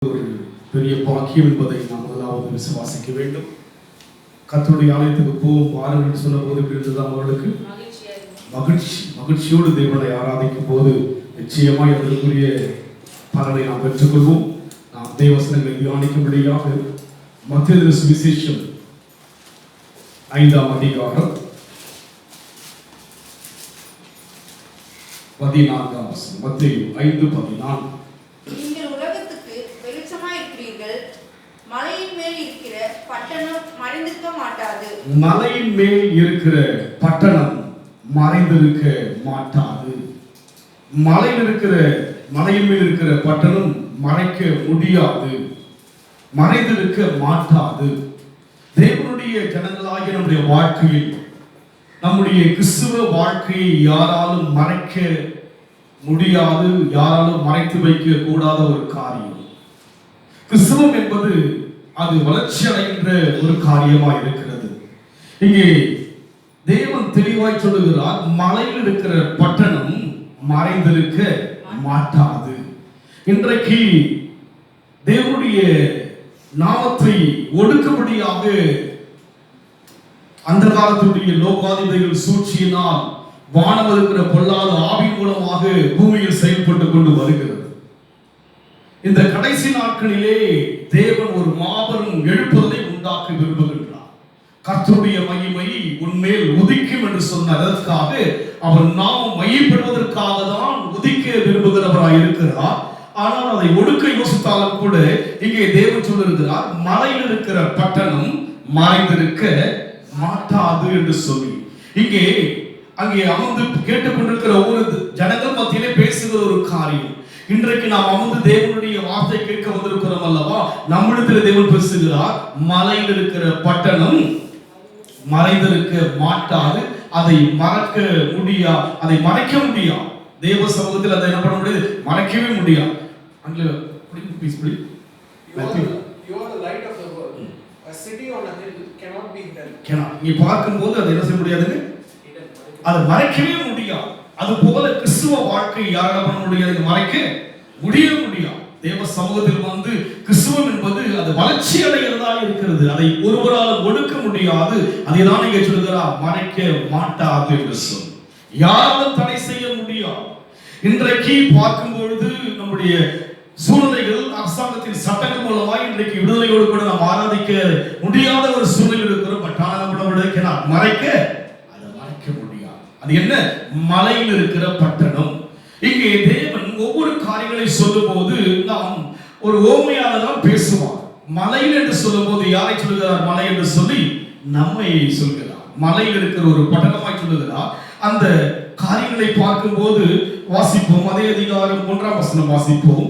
ஒரு பெரிய பாக்கியம் என்பதை நாம் முதலாவது விசுவாசிக்க வேண்டும். கர்த்தருடைய ஆலயத்துக்கு போகும் பாருங்கள் சொன்ன போது இப்படி இருந்தது அவர்களுக்கு மகிழ்ச்சியோடு தேவனை ஆராதிக்கும் போது நிச்சயமாய் அதற்குரிய பலனை நாம் பெற்றுக்கொள்வோம். நாம் தேவசனங்களை தியானிக்கும்படியாக மத்தேயு சுவிசேஷம் 5ஆம் அதிகாரம் 14ஆம் வசனம். மத்தேயு 5:14. நீங்கள் உலகத்துக்கு வெளிச்சமாய் இருக்கிறீர்கள். மலையின் மேல் இருக்கிற பட்டணம் மறைந்திருக்க மாட்டாது. மலையின் மேல் இருக்கிற பட்டணம் மறைந்திருக்க மாட்டாது. மலையின் மேல் இருக்கிற பட்டணம் மறைக்க முடியாது, மறைந்திருக்க மாட்டாது. தேவனுடைய ஜனங்களாகிய நம்முடைய வாழ்க்கையில் நம்முடைய கிறிஸ்துவ வாழ்க்கையை யாராலும் மறைக்க முடியாது, யாராலும் மறைத்து வைக்க கூடாத ஒரு காரியம். கிறிஸ்துவம் என்பது அது வளர்ச்சி அடைகின்ற ஒரு காரியமாக இருக்கிறது. இங்கே தேவன் தெளிவாய் சொல்லுகிறார், மலையில் இருக்கிற பட்டணம் மறைந்திருக்க மாட்டாது. இன்றைக்கு தேவனுடைய நாமத்தை ஒடுக்கும்படியாக அந்த காலத்துடைய லோகாதிபதிகள் சூழ்ச்சியினால் வானம் இருக்கிற பொல்லாத ஆவி மூலமாக பூமியில் செயல்பட்டு கொண்டு வருகிறது. இந்த கடைசி நாட்களிலே தேவன் ஒரு மாபெரும் எழுப்புதலை உண்டாக்க விரும்புகின்றார். கர்த்தருடைய மகிமை உன்மேல் உதிக்கும் என்று சொன்னதற்காக அவர் நாமம் மையப்படுவதற்காக தான் உதிக்க விரும்புகிறவராய் இருக்கிறார். ஆனால் அதை ஒடுக்க யோசித்தாலும் கூட இங்கே தேவன் சொல்லுகிறார், மலையில் இருக்கிற பட்டணம் மறைந்திருக்க மாட்டாது என்று சொல்லி இங்கே அங்கே அமர்ந்து கேட்டுக்கொண்டிருக்கிற ஒவ்வொரு ஜனங்கள் மத்தியிலே பேசுகிற ஒரு காரியம். இன்றைக்கு நாம் அமர்ந்து தேவனுடைய வார்த்தை கேட்க வந்திருக்கிறோம் அல்லவா? நம்மிடத்தில் தேவன் பேசுகிறார், மலையில் இருக்கிற பட்டணம் மறைந்திருக்க மாட்டாது, அதை மறைக்க முடியாது, அதை மறைக்க முடியாது. தேவ சமூகத்தில் அதை என்ன பண்ண முடியாது, மறைக்கவே முடியாது. நீ பார்க்கும்போது அதை என்ன செய்ய முடியாது, அதை மறைக்கவே முடியாது. அது போல கிறிஸ்துவ வாழ்க்கை யாரால பண்ண முடியாது, மறைக்க முடியாது. தேவ சமூகத்தில் வந்து கிறிஸ்துவம் என்பது அது வளர்ச்சி அடைகிறதா இருக்கிறது. அதை ஒருவரால் ஒடுக்க முடியாது. அதை தான் இங்கே சொல்கிறார், மறைக்க மாட்டாது என்று சொல்லி யாராலும் தடை செய்ய முடியாது. இன்றைக்கு பார்க்கும் பொழுது நம்முடைய சூழ்நிலைகள் அரசாங்கத்தின் சட்டங்கள் மூலமாக இன்றைக்கு விடுதலையோடு கூட நாம் ஆராதிக்க முடியாத ஒரு சூழ்நிலை இருக்கிறோம். பட் ஆனால் மறைக்க முடியாது. அது என்ன? மலையில் இருக்கிற பட்டணம். இங்கே தேவன் ஒவ்வொரு காரியங்களை சொல்லும் போது நாம் ஒரு ஓமையாக தான் பேசுவார். மலையில் என்று சொல்லும் போது யாரை சொல்லுகிறார்? மலை என்று சொல்லி நம்மை சொல்கிறார். மலையில் இருக்கிற ஒரு பட்டணமாய் சொல்லுகிறார். அந்த காரியங்களை பார்க்கும் போது வாசிப்போம். அதே அதிகாரம் 1ஆம் வசனம் வாசிப்போம்.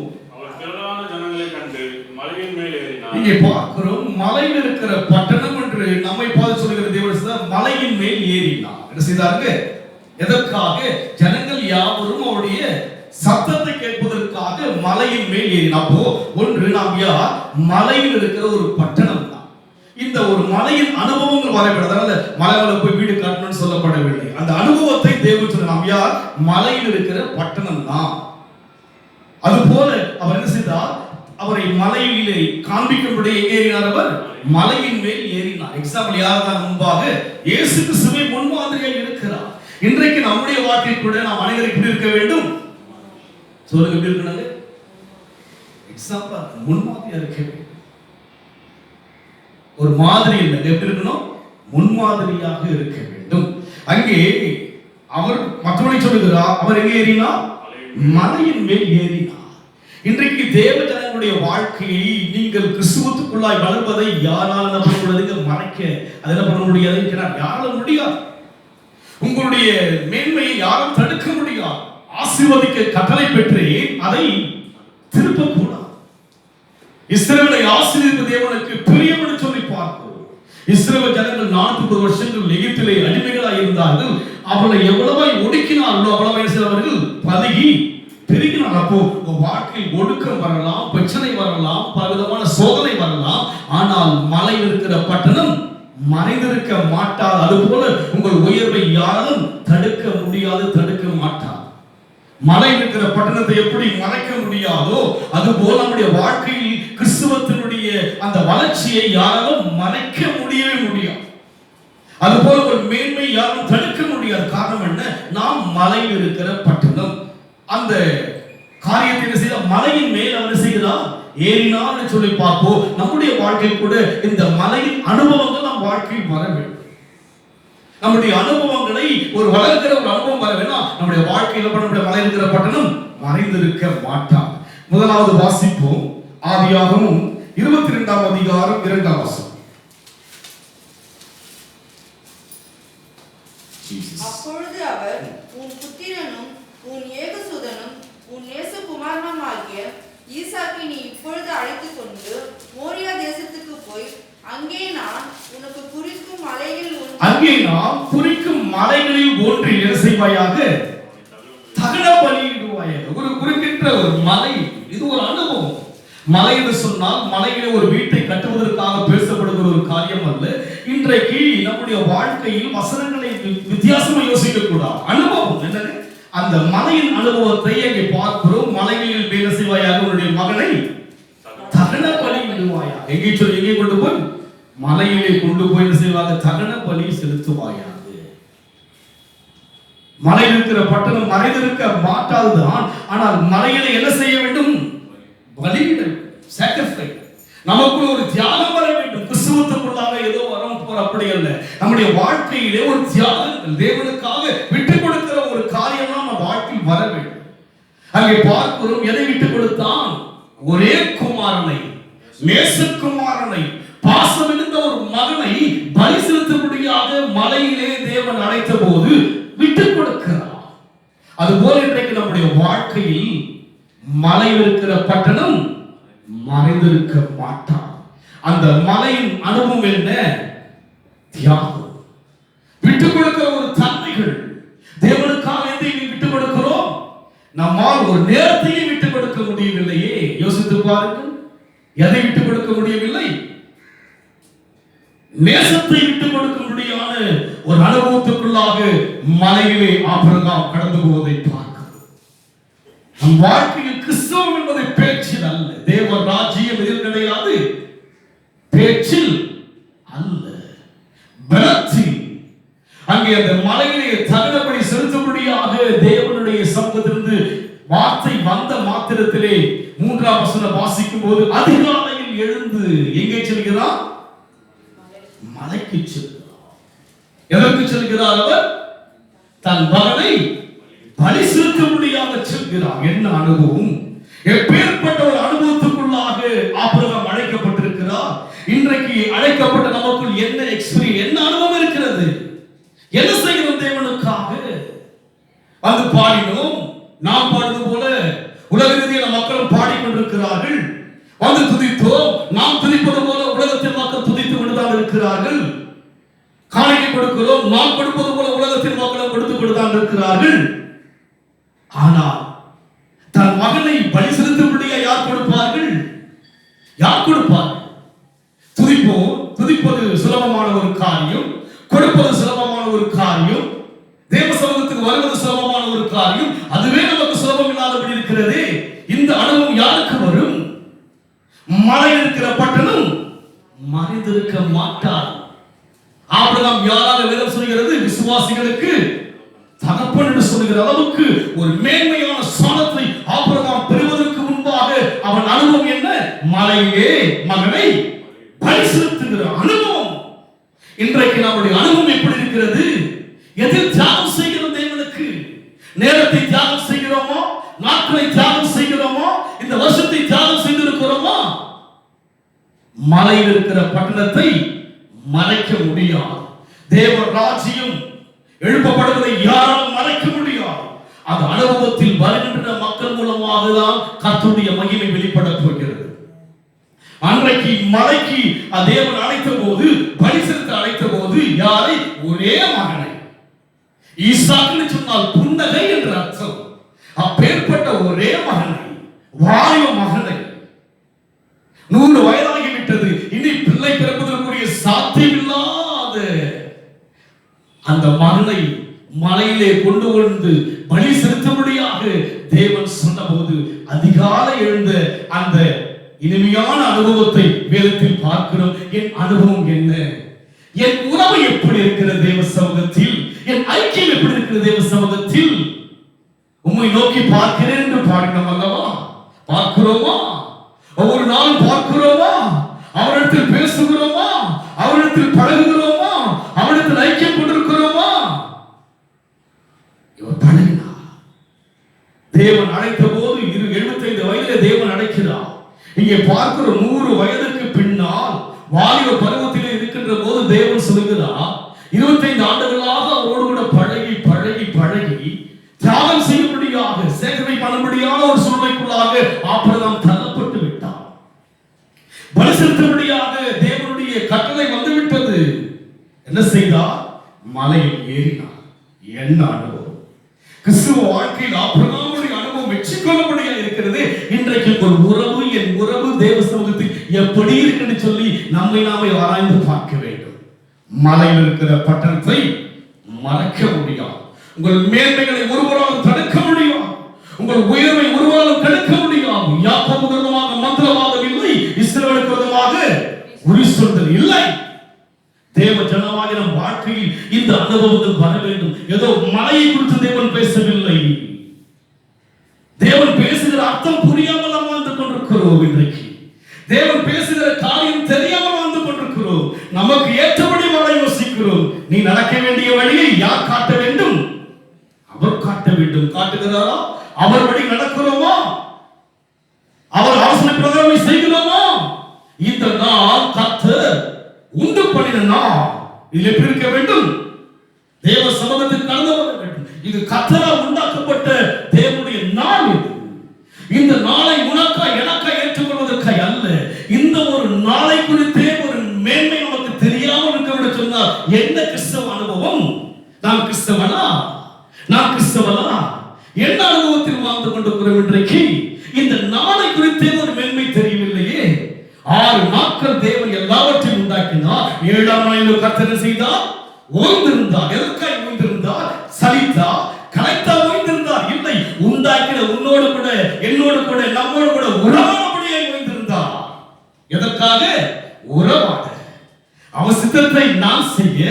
இங்கே பார்க்கிறோம், மலையில் இருக்கிற பட்டணம் என்று நம்மை பார்த்து சொல்லுகிற தேவன் மலையின் மேல் ஏறினார். என்ன செய்தாங்க? எதற்காக? ஜனங்கள் யாவரும் அவருடைய சத்தத்தை கேட்பதற்காக மலையின் மேல் ஏறினார். அப்போ ஒன்று, நாம் யார்? மலையில் இருக்கிற ஒரு பட்டணம் தான். இந்த ஒரு மலையின் அனுபவங்கள் வரைபடத்தால மலையில போய் வீடு கட்டணும்னு சொல்லப்படவில்லை. அந்த அனுபவத்தை தேவன் சொல்ல, நாம் யார்? மலையில் இருக்கிற பட்டணம் தான். அது போல அவர் என்ன செய்தார்? அவரை மலையிலே காண்பிக்கும்படி எங்கே ஏறினார்? அவர் மலையின் மேல் ஏறினார். எக்ஸாம்பிள் யார் தான்? முன்பாக இயேசு கிறிஸ்துவே முன்மாதிரியாக இருக்கிறார். இன்றைக்கு நம்முடைய வாழ்க்கை கூட நாம் அனைவரும் எப்படி இருக்க வேண்டும்? சொல்லுங்க, எப்படி இருக்கணும்? எக்ஸாம்பிள் முன்மாதிரியா இருக்க வேண்டும். ஒரு மாதிரி இல்லை, எப்படி இருக்கணும்? முன்மாதிரியாக இருக்க வேண்டும். அங்கே அவர் மற்றவனை சொல்லுகிறார், அவர் எங்கே ஏறினார்? மலையின் மேல் ஏறினார். இன்றைக்கு தேவ ஜனங்களுடைய வாழ்க்கையை நீங்கள் கிறிஸ்துவுக்குள்ளாய் வளர்வதை யாரால் என்ன பண்ண முடியாது? மறைக்க அது என்ன பண்ண முடியாது? யாராலும் முடியாது. உங்களுடைய மேன்மையை யாரும் தடுக்க முடியாது. ஆசீர்வதிக்க கட்டளை பெற்றே அதை திருப்ப கூடாது. இஸ்ரவேலை ஆசீர்வதித்த தேவனுக்கு பிரியம் என்று சொல்லி பார்க்கிறோம். இஸ்ரவேல் ஜனங்கள் 40 வருஷங்கள் எகிப்திலே அடிமைகளாக இருந்தார்கள். அவர்களை எவ்வளவாய் ஒடுக்கினார்களோ அவ்வளவாய் அவர்கள் பதுகி பெருகினார். அப்போ வாழ்க்கையில் ஒடுக்கம் வரலாம், பிரச்சனை வரலாம், பலவிதமான சோதனை வரலாம். ஆனால் மலையில் இருக்கிற பட்டணம் மறைந்திருக்க மாட்டாது. அது போல உங்கள் உயர்வை யாரும் தடுக்க முடியாது, தடுக்க மாட்டார். மலை இருக்கிற பட்டணத்தை எப்படி மறைக்க முடியாதோ அதுபோல நம்முடைய வாழ்க்கையில் கிறிஸ்துவத்தினுடைய அந்த வளர்ச்சியை யாராலும் மறைக்க முடியவே முடியாது. அதுபோல ஒரு மேன்மை யாரும் தடுக்க முடியாது. காரணம் என்ன? நாம் மலையில் இருக்கிற பட்டணம். அந்த காரியத்தை என்ன செய்ய மலையின் மேல் அவர் செய்கிறார் ஏறினார் சொல்லி பார்ப்போம். நம்முடைய வாழ்க்கை கூட இந்த மலையின் அனுபவங்கள் நம் வாழ்க்கையில் வர வேண்டும். நம்முடைய அனுபவங்களை ஒரு வளர்க்கிற ஒரு அனுபவம் வர வேணா நம்முடைய வாழ்க்கையில் நம்முடைய மலை இருக்கிற பட்டணம் மறைந்திருக்க மாட்டார். முதலாவது வாசிப்போம். ஆதியாகமம் 22ஆம் அதிகாரம் 2ஆம் வசனம். அப்பொழுது அவர், உன் புத்திரனும் உன் ஏகசுதனும் உன் நேசகுமாரனுமாகிய ஈசாக்கை நீ இப்பொழுது அழைத்துக் கொண்டு மோரியா தேசத்துக்கு போய் அங்கே நான் குறிக்கும் மலைகளில் ஒன்றில் என்ன செய்வாயாக? தகன பலியிடுவாயாக. ஒரு குறிப்பிட்ட ஒரு மலை, இது ஒரு அனுபவம். மலை என்று சொன்னால் மலையிலே ஒரு வீட்டை கட்டுவதற்காக பேசப்படுகிற ஒரு காரியம் அல்ல. இன்றைக்கு நம்முடைய வாழ்க்கையில் வசனங்களை வித்தியாசமா யோசிக்க கூடாது. அனுபவம் என்னது? அந்த மலையின் அனுபவத்தை அங்கே பார்க்கிறோம். மலைகளில் என்ன செய்வாயாக? உன்னுடைய மகனை தகன பலியிடுவாயாக. எங்கே சொல்லி எங்கே கொண்டு போய்? மலையிலே கொண்டு போய் என்ன செய்வாங்க? தகன பலி செலுத்துவாயாக. மலை இருக்கிற பட்டணம் மறைந்திருக்க மாட்டாதுதான். ஆனால் மலையிலே என்ன செய்ய வேண்டும்? பலியிட, சாக்ரிஃபைஸ். நமக்கு ஒரு தியாகம் வர வேண்டும். கிறிஸ்துவுக்குள்ளாக ஏதோ வரம் போற அப்படி அல்ல. நம்முடைய வாழ்க்கையிலே ஒரு தியாகம், தேவனுக்காக விட்டு கொடுக்கிற ஒரு காரியம் நம்ம வாழ்க்கையில் வர வேண்டும். அங்கே பார்க்கிறோம், எதை விட்டு கொடுத்தான்? ஒரே குமாரனை, நேசகுமாரனை, பாசம் இருந்த ஒரு மகனை பலி செலுத்தும்படியாக மலையிலே தேவன் அழைத்த போது விட்டு கொடுக்கிறார். அதுபோல இன்றைக்கு நம்முடைய வாழ்க்கையில் மலையில் இருக்கிற பட்டணம் மறைந்திருக்க மாட்டார். அந்த மலையின் அனுபவம் என்ன? தியாகம், விட்டு கொடுக்கிற ஒரு தன்மைகள். தேவனுக்காக எதையும் விட்டு கொடுக்கிறோம். நம்மால் ஒரு நேரத்தையும் விட்டு கொடுக்க முடியவில்லையே. யோசித்து பாருங்கள், எதை விட்டு கொடுக்க முடியவில்லை? நேசத்தை விட்டு கொடுக்க முடியாத ஒரு அனுபவத்துக்குள்ளாக மலையிலே ஆபிரகாம் கடந்து போவதை பார்க்கிறோம். நம் வாழ்க்கையில் கிறிஸ்தவம் என்பது பேச்சில் அல்ல. தேவ ராஜ்யம் எதில் கிடையாது? பேச்சில் அல்ல, பலத்தில். அங்கே அந்த மலையிலே தகுந்தபடி செலுத்தும்படியாக தேவனுடைய சமூகத்திலிருந்து வார்த்தை வந்த மாத்திரத்திலே 3ஆம் வசனம் வாசிக்கும் போது அதிகாலையில் எழுந்து எங்கே செல்கிறார்? மலைக்கு செல்கிறார். எதற்கு செல்கிறார்? அவர் தன் மகனை பலி செலுத்தும்படியாக செல்கிறார். என்ன அனுபவம்! எப்பேற்பட்ட ஒரு அனுபவத்துக்குள்ளாக ஆபிரகாம் அழைக்கப்பட்டிருக்கிறார். இன்றைக்கு அழைக்கப்பட்ட நமக்குள் என்ன எக்ஸ்பீரியன்ஸ், என்ன அனுபவம் இருக்கிறது? என்ன செய்கிறோம் தேவனுக்காக? அது பாடினோம். நாம் பாடுவது போல உலக ரீதியான மக்களும் பாடிக்கொண்டிருக்கிறார்கள். வந்து துதித்தோம். நாம் துதிப்பது போல உலகத்தில் மக்கள் துதித்து கொண்டுதான் இருக்கிறார்கள். காணிக்கை கொடுக்கிறோம். நாம் கொடுப்பது போல உலகத்தில் மக்களும் கொடுத்துக் கொண்டுதான் இருக்கிறார்கள். ஆனால் தன் மகனை பலி செலுத்தும்படியா யார் கொடுப்பார்கள்? யார் கொடுப்பார்கள்? துதிப்போம். துதிப்பது சுலபமான ஒரு காரியம், கொடுப்பது சுலபமான ஒரு காரியம், தேவ சமூகத்துக்கு வருவது சுலபமான ஒரு காரியம். அதுவே நமக்கு சுலபம் இல்லாதபடி இருக்கிறது. இந்த அனுபவம் யாருக்கு வரும்? மலையில் இருக்கிற பட்டணம் மறைந்திருக்க மாட்டார். ஆபிரகாம் யாராக வேதம் சொல்கிறது? விசுவாசிகளுக்கு தகப்பன் என்று சொல்கிற அளவுக்கு ஒரு மேன்மையான ஸ்தானத்தை ஆபிரகாம் பெறுவதற்கு முன்பாக அவன் அனுபவம் என்ன? மலையிலே மகனை பலி செலுத்துகிற அனுபவம். இன்றைக்கு நம்முடைய அனுபவம் எப்படி இருக்கிறது? எதில் தியாகம் செய்கிறோம் தேவனுக்கு? நேரத்தை தியாகம் செய்கிறோமோ? நாட்களை தியாகம் செய்கிறோமோ? இந்த வருஷத்தை தியாகம் செய்திருக்கிறோமோ? மலையில் இருக்கிற பட்டணத்தை மறைக்க முடியாது. தேவ ராஜ்யம் எழுப்பப்படுவதை யாராலும் மறைக்க முடியாது. அந்த அனுபவத்தில் வருகின்ற மக்கள் மூலமாக தான் கர்த்தருடைய மகிமை வெளிப்பட போகிறது. அன்றைக்கு மலைக்கு தேவன் அழைத்த போது, பலி செலுத்த அழைத்த போது யாரை? ஒரே மகனை. ஈசாக்கு சொன்னால் புன்னகை என்ற அர்த்தம். அப்பேற்பட்ட ஒரே மகனை, வாலிப மகனை, 100 வயதாகிவிட்டது, இனி பிள்ளை பிறப்பதற்குரிய சாத்தியமில்லாத அந்த மகனை மலையிலே கொண்டு வந்து பலி செலுத்தும்படியாக தேவன் சொன்னபோது அதிகாலை எழுந்த அந்த இனிமையான அனுபவத்தை வேதத்தில் பார்க்கிறோம். என் அனுபவம் என்ன? என் உறவு எப்படி இருக்கிற தேவ சமூகத்தில்? என் ஐக்கியம் எப்படி இருக்கிற தேவ சமூகத்தில்? உம்மை நோக்கி பார்க்கிறேன் என்று பாடினோம் அல்லவா? பார்க்கிறோமா? ஒவ்வொரு நாளும் பார்க்கிறோமா? அவரிடத்தில் பேசுகிறோமா? அவரிடத்தில் பழகுகிறோமா? அவரிடத்தில் ஐக்கியம் கொண்டிருக்கிறோமா? இவர் பழகினார். தேவன் அழைத்த போது 75 வயதிலே தேவன் அழைக்கிறார். இங்கே பார்க்கிற 100 வயதுக்கு பின்னால் வாலிப பருவத்திலே இருக்கின்ற போது தேவன் சொல்கிறார், 25 ஆண்டுகளாக அவரோடு கூட பழகி பழகி பழகி தியாகம் செய்யும்படியாக, சேகரை பண்ணும்படியான ஒரு சூழ்நிலைக்குள்ளாக ஆபிரகாம் தள்ளப்பட்டு விட்டார். பலி செலுத்தும்படியாக தேவனுடைய கட்டளை வந்துவிட்டது. என்ன செய்தார்? மலையில் ஏறினார். என்ன அனுபவம்! கிறிஸ்துவ வாழ்க்கையில் ஆபிரகாமுடைய அனுபவம் வெற்றி கொள்ளபடியா இருக்கிறது. இன்றைக்கு ஒரு உறவு, என் உறவு தேவ சமூகத்தில் எப்படி இருக்குன்னு சொல்லி நம்மை நாமே ஆராய்ந்து பார்க்க வேண்டும். மலையில் இருக்கிற பட்டணத்தை மறக்க முடியாது. உங்கள் மேன்மைகளை ஒருவராலும் தடுக்க முடியாது. உங்கள் உயர்வை ஒருவராலும் தடுக்க முடியாது. யாக்கோபு விரோதமாக மந்திரவாதம் இல்லை, இஸ்ரவேலுக்கு விரோதமாக உரி சொல்தல் இல்லை. தேவ ஜனமாக நம் வாழ்க்கையில் இந்த அனுபவங்கள் வர வேண்டும். ஏதோ மலையை குறித்து தேவன் பேசவில்லை. தேவன் பேசுகிற அர்த்தம் புரியாமல் நாம் வாழ்ந்து கொண்டிருக்கிறோம். இன்றைக்கு தேவன் பேசுகிற காரியம் தெரியாமல் வாழ்ந்து கொண்டிருக்கிறோம். நமக்கு ஏற்றபடி வாழ யோசிக்கிறோம். நீ நடக்க வேண்டிய வழியை யார் காட்ட வேண்டும்? அவர் காட்ட வேண்டும். காட்டுகிறாரா? அவர் வழி நடக்கிறோமா? அவர் ஆலோசனை பிரகாரம் செய்கிறோமா? இந்த நாள் கர்த்தர் உண்டு பண்ணின நாள். இதில் எப்படி இருக்க வேண்டும்? தேவ சமூகத்தில் கடந்து வர வேண்டும். இது கர்த்தரால் உண்டாக்கப்பட்ட தேவனுடைய நாள். இந்த நாளை உனக்கா எனக்கா ஏற்றுக்கொள்வதற்காக அல்ல. இந்த ஒரு நாளை குறித்தே ஒரு மேன்மை நமக்கு தெரியாமல் இருக்க சொன்னால் என்ன கிறிஸ்தவ அனுபவம்? நாம் கிறிஸ்தவனா? நாம் கிறிஸ்தவனா? என்ன அனுபவத்தில் வாழ்ந்து கொண்டிருக்கிறோம் இன்றைக்கு? இந்த நாளை குறித்தே ஒரு மேன்மை தெரியவில்லையே. 6 நாட்கள் தேவன் எல்லாவற்றையும் உண்டாக்கினார். 7ஆம் நாளில் கர்த்தர் செய்தார், ஓய்ந்திருந்தார். எதற்காக ஓய்ந்திருந்தார்? சலித்தார், கலைத்தார், ஓய்ந்திருந்தார்? இல்லை, உண்டாக்கின உன்னோடு கூட, என்னோடு கூட, நம்மோடு கூட உறவாடபடியே ஓய்ந்திருந்தார். எதற்காக? உறவாட. அவர் சித்தத்தை நான் செய்ய,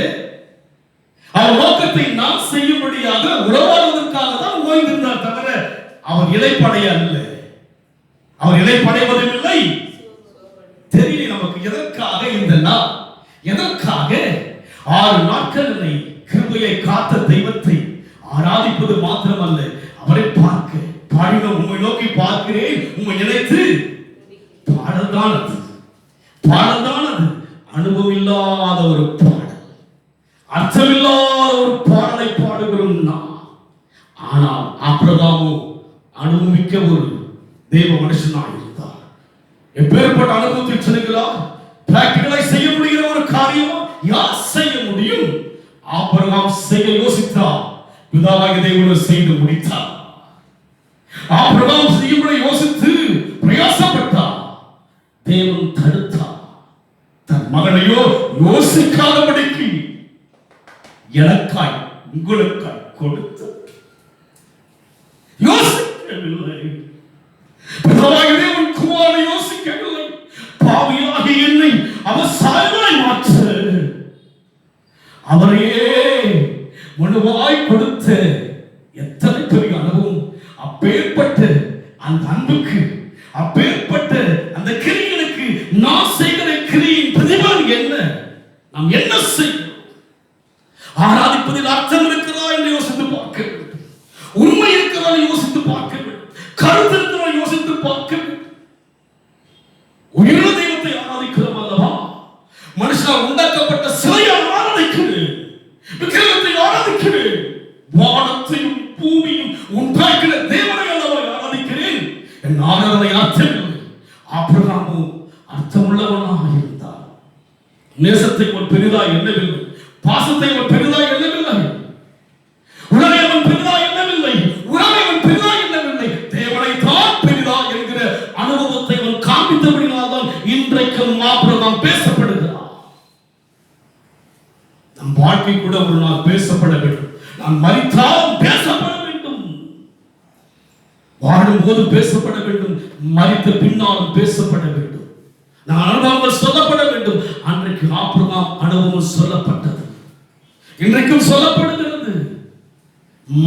அவர் நோக்கத்தை நான் செய்யும்படியாக உறவாடுவதற்காக தான் ஓய்ந்திருந்தார். தவிர அவர் இலைப்படைய அல்ல. அவர் இலைப்படைவதும் இல்லை. தெரியல நமக்கு எதற்காக இந்த நாள், எதற்காக 6 நாட்களை கிருபையை காத்த தெய்வத்தை ஆராதிப்பது மாத்திரமல்ல, அவரை பார்க்க பாடினோம். உம்மை நோக்கி பார்க்கிறேன், உம்மை நினைத்து பாடல்தானது, பாடல்தானது. அனுபவம் இல்லாத ஒரு பாடல், அர்த்தமில்லாத ஒரு பாடலை பாடுகிறோம் நான். ஆனால் ஆபிரகாமோ அனுபவிக்க ஒரு தேவ மனுஷனாக இருந்தார். எப்பேற்பட்ட அனுபவத்தில் சொல்லுகிறார்? பிராக்டிகலாய் செய்ய முடிகிற ஒரு காரியமா யார் செய்ய முடியும்? ஆபிரகாம் செய்ய யோசித்தார், பிதாவாகிய தேவன் செய்து முடித்தார். ஆபிரகாம் செய்யும்படி யோசித்து பிரயாசப்பட்டார், தேவன் தடுத்தார். தன் மகனையோ யோசிக்காதபடிக்கு எனக்காய் உங்களுக்காய் கொடுத்தார். யோசிக்கவில்லை. பிதாவாகிய தேவன் குமாரனை யோசிக்கவில்லை. பாவியாகிய என்னை அவர் சாயலாய் மாற்ற அவரையே மனுவாய் கொடுத்த எத்தனை பெரிய அனுபவம்! அப்பேற்பட்ட அந்த அன்புக்கு, அப்பேற்பட்ட அந்த கிரியைகளுக்கு நான் செய்கிற கிரியின் பிரதிபலன் என்ன? நாம் என்ன செய்கிறோம்? ஆராதிப்பதில் அர்த்தம் இருக்கிறதா என்று யோசித்து பார்க்க வேண்டும். உண்மை இருக்கிறதா யோசித்து பார்க்க வேண்டும். கருத்து இருக்கிறதா யோசித்து பார்க்க வேண்டும். உயர்ந்த தெய்வத்தை ஆராதிக்கிறோம் அல்லவா? மனுஷனால் உண்டாக்கப்பட்ட சிலையை ஆராதிக்கிறேன், விக்கிரகத்தை ஆராதிக்கிறேன். வானத்தையும் பூமியும் உண்டாக்கிற தேவனை அல்லவா ஆராதிக்கிறேன். என் ஆராதனை அர்த்தமில்லை. ஆபிரகாமோ அர்த்தமுள்ளவனாக இருந்தார். நேசத்தை அவன் பெரிதா எண்ணவில்லை, பாசத்தை அவன் பெரிதா எண்ணவில்லை, உடனே அவன் பெரிதா எண்ணவில்லை, உறவை அவன் பெரிதா எண்ணவில்லை. தேவனை தான் பெரிதா என்கிற அனுபவத்தை அவன் காண்பித்தபடினால்தான் இன்றைக்கும் ஆபிரகாம் பேசப்படுகிறார். நம் வாழ்க்கை கூட ஒரு நாள் பேசப்பட வேண்டும். நான் மரித்தாலும் பேசப்பட வேண்டும். வாழும் போது பேசப்பட வேண்டும், மரித்த பின்னாலும் பேசப்பட வேண்டும். நான் அனுபவங்கள் சொல்லப்பட வேண்டும். அன்றைக்கு ஆபிரகாம் அனுபவம் சொல்லப்பட்டது, இன்றைக்கும் சொல்லப்படுகிறது.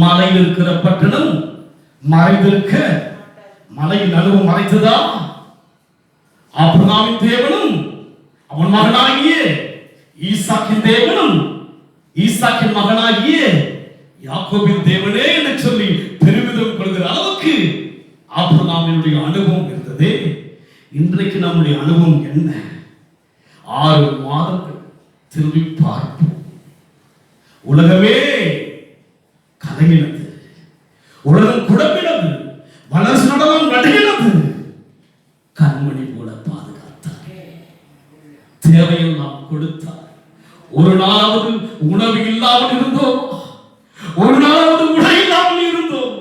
மலையில் இருக்கிற பட்டணம் மறைந்திருக்க மலையின் அனுபவம் மறைத்ததா? ஆபிரகாமின் தேவனும் அவன் மகனாகிய ஈசாக்கின் தேவனும் ஈசாக்கின் மகனாகிய யாக்கோபின் தேவனே என்று சொல்லி பெருமிதம் கொள்கிற அளவுக்கு ஆபிரகாமினுடைய அனுபவம் இருந்தது. இன்றைக்கு நம்முடைய அனுபவம் என்ன? 6 மாதங்கள் திரும்பி பார்ப்போம். உலகமே கலங்கினது, உலகம் குழம்பினது, வளர்ச்சி நடனம் நடுகிறது. கண்மணி போல பாதுகாத்தார், தேவையெல்லாம் கொடுத்தார். ஒரு நாளாவது உணவு இல்லாமல் இருந்தோம், ஒரு நாளாவது உடை இல்லாமல் இருந்தோம்.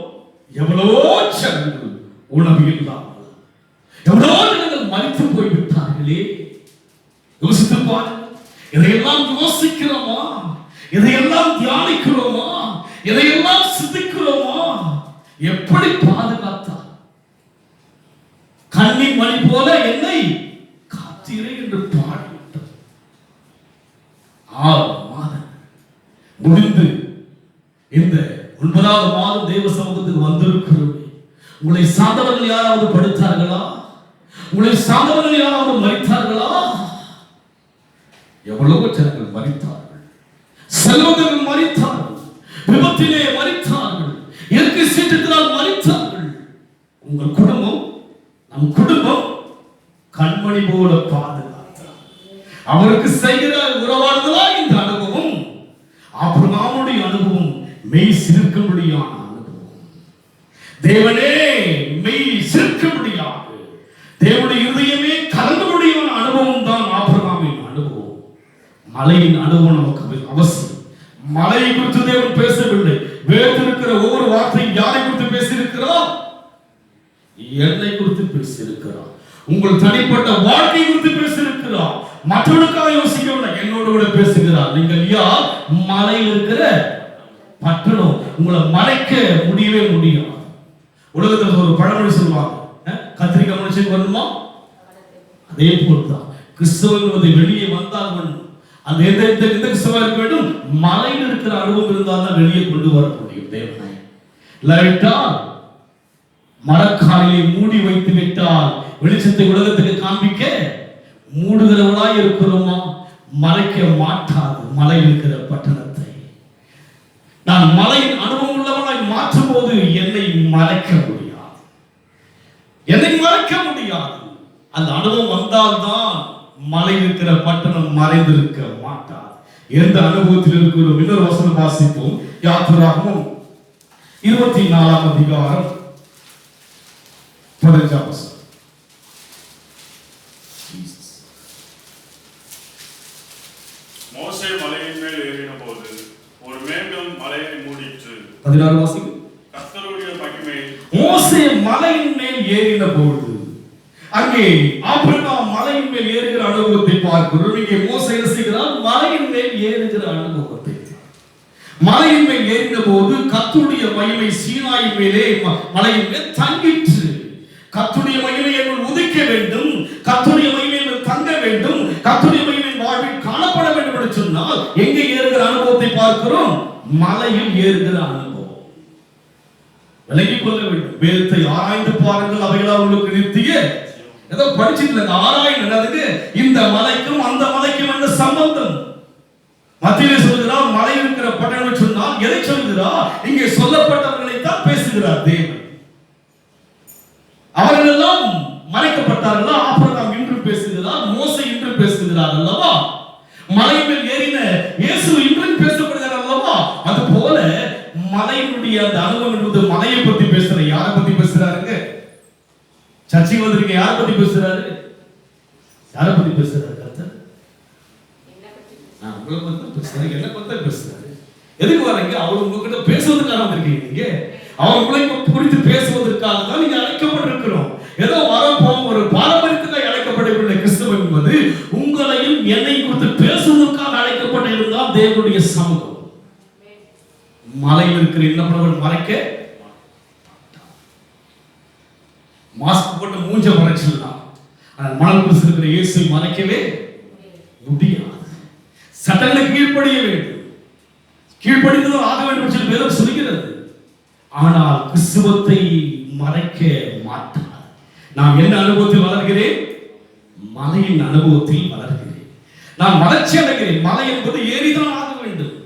எவ்வளவோ ஜனங்கள் உணவு இல்லாமல், எவ்வளவோ ஜனங்கள் மரித்து போய்விட்டார்களே. யோசித்து பாருங்கள். இதையெல்லாம் யோசிக்கிறோமா? இதையெல்லாம் தியானிக்கிறோமா? இதையெல்லாம் சிந்திக்கிறோமா? எப்படி பாதுகாத்தார்? கண்ணின் மணி போல என்னை காத்தீரே என்று பாடிவிட்டார். 6 மாதம் முடிந்து இந்த 9வது மாதம் தேவ சமூகத்துக்கு வந்திருக்கிறோம். உங்களை சார்ந்தவர்கள் யாராவது படுத்தார்களா? உங்களை சார்ந்தவர்கள் யாராவது மரித்தார்களா? எவ்வளவோ ஜனங்கள் மரித்தார்கள், செல்வந்தர்கள் மரித்தார்கள், விபத்திலே மரித்தார்கள், இயற்கை சீற்றத்தினால் மரித்தார்கள். உங்கள் குடும்பம், நம் குடும்பம் கண்மணி போல பாதுகாத்தார். அவருக்கு செய்கிற உறவாடுதலா இந்த அனுபவம்? ஆபிரகாமுடைய அனுபவம் மெய் சிலிர்க்கும்படியான அனுபவம். தேவனே மெய் சிலிர்க்கும்படியாக, தேவனுடைய இருதயமே கலங்கும்படியான அனுபவம் தான் ஆபிரகாமின் அனுபவம். மலையின் அனுபவம் நமக்கு அவசியம். மலையை குறித்து தேவன் பேசவில்லை. வேதத்திருக்கிற ஒவ்வொரு வார்த்தையும் யாரை குறித்து பேசியிருக்கிறார்? என்னை குறித்து பேசியிருக்கிறார். உங்கள் தனிப்பட்ட வாழ்க்கை குறித்து பேசியிருக்கிறார். மற்றவர்களுக்காக யோசிக்கவில்லை, என்னோடு கூட பேசுகிறார். நீங்கள் யார்? மலையில் இருக்கிற பட்டணம். உங்களை மறைக்க முடியவே முடியாது. உலகத்தில் ஒரு பழமொழி சொல்லுவாங்க, கத்திரிக்காய் மனுஷன் வரணுமா? அதே போல்தான் கிறிஸ்தவன் வெளியே வந்தால் வேண்டும். அந்த எந்த கிறிஸ்தவா இருக்க வேண்டும்? மலையில் இருக்கிற அனுபவம் இருந்தால் தான் வெளியே கொண்டு வர முடியும். தேவனை இல்லாவிட்டால் மரக்காலிலே மூடி வைத்து விட்டால் வெளிச்சத்தை உலகத்துக்கு காண்பிக்க மூடுகிறவளாய் இருக்கிறோமா? மறைக்க மாட்டாது மலையில் இருக்கிற பட்டணத்தை. நான் மலையின் அனுபவம் உள்ளவனாய் மாற்றும் போது என்னை மறைக்க முடியாது, என்னை மறைக்க முடியாது. அந்த அனுபவம் வந்தால்தான் மலை இருக்கிற பட்டணம் மறைந்திருக்க மாட்டார். எந்த அனுபவத்தில் இருக்கிறோம்? இன்னொரு வசனம் வாசிப்போம். யாத்திராகமம் 24ஆம் அதிகாரம் 15ஆம் வசனம். மோசே மலையின் மேல் ஏறின போது ஒரு மேகம் மலையை மூடிற்று. 16 வாசிங்க. கர்த்தருடைய மகிமை. மோசே மலையின் மேல் ஏறின போது, அங்கே ஆபிரகாம் மலையின் மேல் ஏறுகிற அனுபவத்தை பார்க்கிறோம். இங்கே மோசே என்ன செய்கிறார்? மலையின் மேல் ஏறுகிற அனுபவத்தை. மலையின் மேல் ஏறின போது கர்த்தருடைய மகிமை சீனாயின் மேலே மலையின் மேல் தங்கிற்று. கர்த்தருடைய மகிமை என்னுள் உதிக்க வேண்டும், கர்த்தருடைய மகிமை என்னுள் தங்க வேண்டும், கர்த்தருடைய மகிமை வாழ்வில் காணப்பட வேண்டும் என்று சொன்னால் எங்கே ஏறுகிற அனுபவத்தை பார்க்கிறோம்? மலையில் ஏறுகிற அனுபவம். விலகிக் கொள்ள வேண்டும். வேதத்தை ஆராய்ந்து பாருங்கள், அவைகளா உங்களுக்கு நிறுத்திய ஏதோ படிச்சுட்டு ஆராய்ந்து இந்த மலைக்கும் அந்த மலைக்கும் என்ன சம்பந்தம்? மத்தியிலே சொல்கிறார் மலை இருக்கிற பட்டணம் சொன்னால் எதை சொல்கிறார்? இங்கே சொல்லப்பட்டவர்களை தான் பேசுகிறார் தேவன். அவர்கள் எல்லாம் மறைக்கப்பட்டார்களா? ஆபிரகாம் இன்று பேசுகிறார், மோசே இன்று பேசுகிறார் அல்லவா? மலை மேல் ஏறின இயேசு இன்றும் பேசப்படுகிறார் அல்லவா? அது போல மலையினுடைய அந்த அனுபவம் என்பது மலையை பத்தி பேசுற. யாரை பத்தி பேசுறாருங்க? சர்ச்சைக்கு வந்திருக்க யாரை பத்தி பேசுறாரு? யாரை பத்தி பேசுறாரு? கர்த்தர் உங்களை பத்தி பேசுறாரு, என்ன பத்தி பேசுறாரு? எதுக்கு வரீங்க? அவர் உங்ககிட்ட பேசுவதற்காக வந்திருக்கீங்க. நீங்க அவர் உங்களை குறித்து பேசுவதற்காக தான் நீங்க அழைக்கப்பட்டிருக்கிறோம். ஏதோ வரப்போம் ஒரு பாரம்பரியத்துக்காக அழைக்கப்படவில்லை. கிறிஸ்தவம் என்பது உங்களையும் என்னை குறித்து பேசுவதற்காக அழைக்கப்பட்ட இருந்தால் தேவனுடைய சமூகம். மலையில் இருக்கிற என்ன பண்ணவன் மறைக்க மாஸ்க் போட்டு மூஞ்ச மறைச்சிடலாம், ஆனால் மனம் இருக்கிற இயேசுவை மறைக்கவே முடியாது. சட்டங்களுக்கு கீழ்ப்படிய வேண்டும், கீழ்ப்படிந்ததும் ஆக வேண்டும் என்று வேதம் சொல்கிறது. ஆனால் கிறிஸ்துவத்தை மறைக்க மாட்டார். நான் என்ன அனுபவத்தில் வளர்கிறேன்? மலையின் அனுபவத்தில் வளர்கிறேன். நான் வளர்ச்சி அடைகிறேன். மலை என்பது ஏறிதான் ஆக வேண்டும்.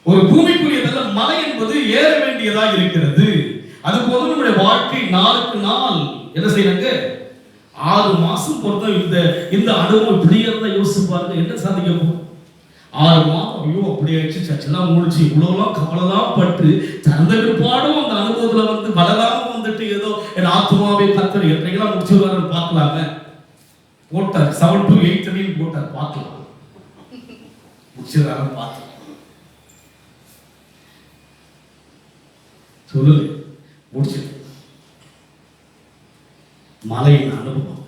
ஒரு பூமிக்குரியதல்ல, மலை என்பது ஏற வேண்டியதாக இருக்கிறது. அதுபோல நம்முடைய வாழ்க்கை நாளுக்கு நாள் என்ன செய்யறாங்க? 6 மாசம் பொறுத்த இந்த அனுபவம் இப்படி இருந்தா யோசிச்சு பாருங்க, என்ன சாதிக்க போகும்? 6 மாதம் ஐயோ அப்படி ஆயிடுச்சு, சர்ச்செல்லாம் முடிச்சு இவ்வளவுலாம் கவலைதான் பட்டு தந்தக்கு பாடும் அந்த அனுபவத்துல வளராம வந்துட்டு ஏதோ என் ஆத்மாவே கத்தர் எல்லாம் முடிச்சுருவாருன்னு பார்க்கலாங்க. போட்டார் 7 to 8 அடின்னு போட்டார், பார்க்கலாம் முடிச்சுறாரு பார்க்கலாம். சொல்லுங்க முடிச்சு மலையின் அனுபவம்,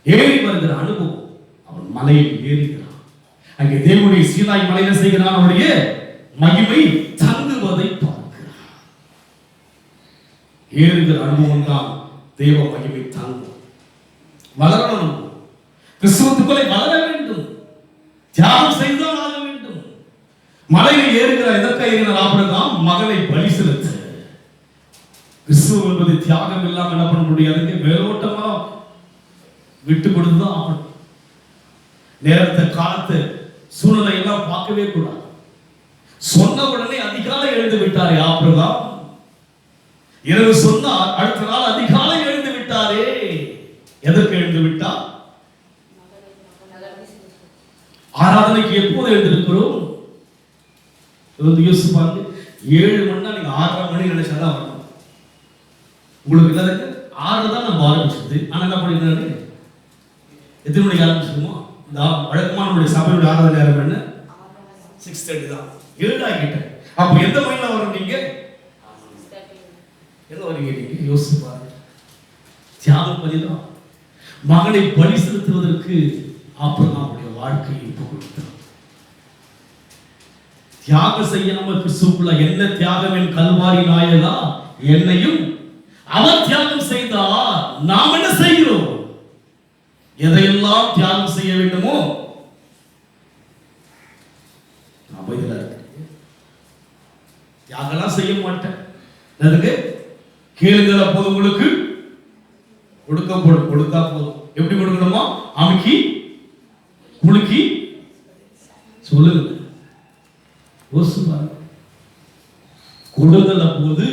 ஏறி வருகிற அனுபவம். அவன் மலையில் ஏறுகிறான். அங்கே தேவனுடைய சீனாய் மலையில செய்கிறான், அவருடைய மகிமை தங்குவதை பார்க்கிறான். ஏறுகிற அனுபவம் தான் தேவ மகிமை தங்கும். வளரணும், கிறிஸ்துவுக்குள்ளே வளர வேண்டும், தியாகம் செய்தால் ஆக வேண்டும். மலையில் ஏறுகிற எதற்காக ஏறினார் ஆபிரகாம்? மகனை பலி செலுத்த. கிறிஸ்துவ என்பது தியாகம் இல்லாமல் என்ன பண்ண முடியாது, மேலோட்டமா விட்டு கொடுத்துதான் ஆகணும். நேரத்தை காலத்தை சூழ்நிலை எல்லாம் பார்க்கவே கூடாது. சொன்ன உடனே அதிகாலை எழுந்து விட்டாரே ஆபிரகாம். இரவு சொன்னார், அடுத்த நாள் அதிகாலை எழுந்து விட்டாரே. எதற்கு எழுந்து விட்டார்? ஆராதனைக்கு எப்போது எழுந்திருக்கிறோம்? யோசிச்சு பாருங்க. 7 மணினா நீங்க 6:30 மணி நினைச்சாதான் வரணும். உங்களுக்கு என்ன 6 தான் நம்ம ஆரம்பிச்சது. ஆனா என்ன பண்ணிருந்தாரு? எத்தனை மணிக்கு ஆரம்பிச்சிருமோ? இந்த வழக்கமான சபையுடைய ஆராதனை நேரம் என்ன? 6:30 தான். 7 ஆகிட்டேன். அப்ப எந்த மணில வரும் நீங்க? என்ன வரீங்க நீங்க? யோசிச்சு பாருங்க. தியாகம் பண்ணிதான் மகனை பலி செலுத்துவதற்கு ஆபிரகாமுடைய வாழ்க்கையை கொடுத்தார். தியாகம் செய்ய நம்ம கிறிஸ்துவுக்குள்ள என்ன தியாகம்? என் கல்வாரி நாயகா என்னையும் அவர் தியாகம் செய்தார். நாம் என்ன செய்கிறோம்? எதையெல்லாம் தியாகம் செய்ய வேண்டுமோ தியாகம் செய்ய மாட்டேன். அதுக்கு கேளுங்கள், அப்போது உங்களுக்கு கொடுக்கப்படும். கொடுத்தா போதும். எப்படி கொடுக்கணுமா? அமுக்கி குலுக்கி சொல்லுங்க. கொடுங்கள், அப்போது